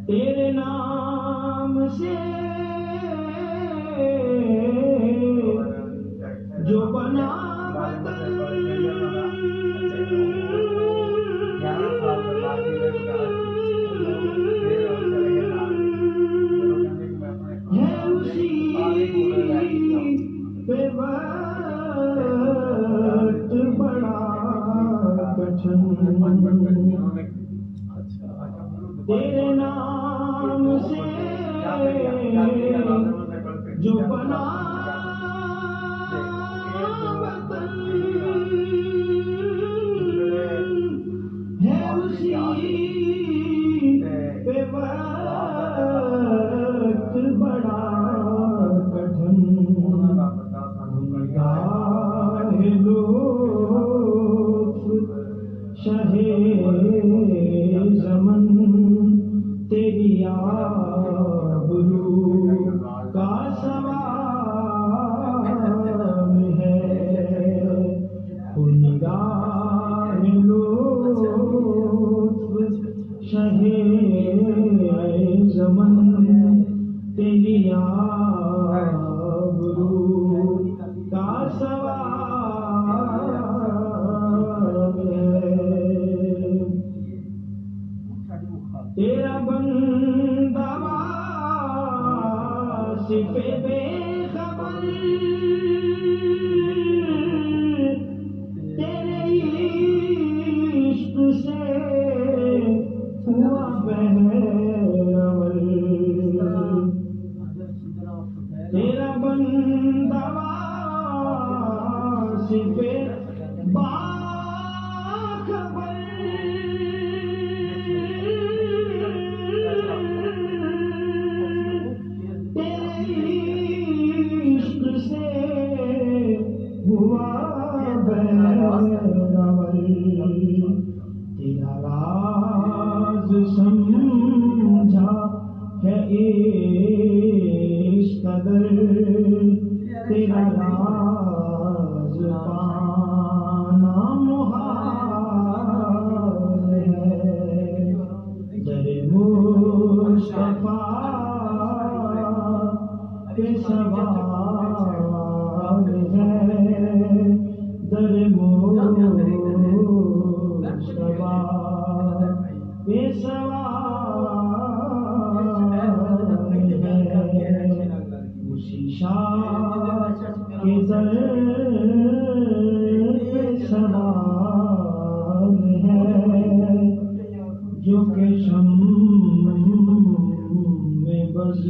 تیرے نام سے جو بنا ہے اسی پہ وقت بڑا کٹھن تیرے نام سے جو بنا وطن ہے اسی پہ وقت بڑا کٹھن شہے زمن تیری آبرو کا سوال ہے نگاہ لطف شہے زمن تیری آبرو کا سوال ہے تیرا بندہ واسف بے خبر تیرے عشق سے ہوا بہرول تیرا بندہ واسف تیرا راز سمجھا ہے اس قدر تیرا راز پانا محال ہے در مصطفیٰ کے سوال ہے در مصطفیٰ کے سوال ہے اسی شاہ کے در پہ سوال ہے جو کہ شم میں بز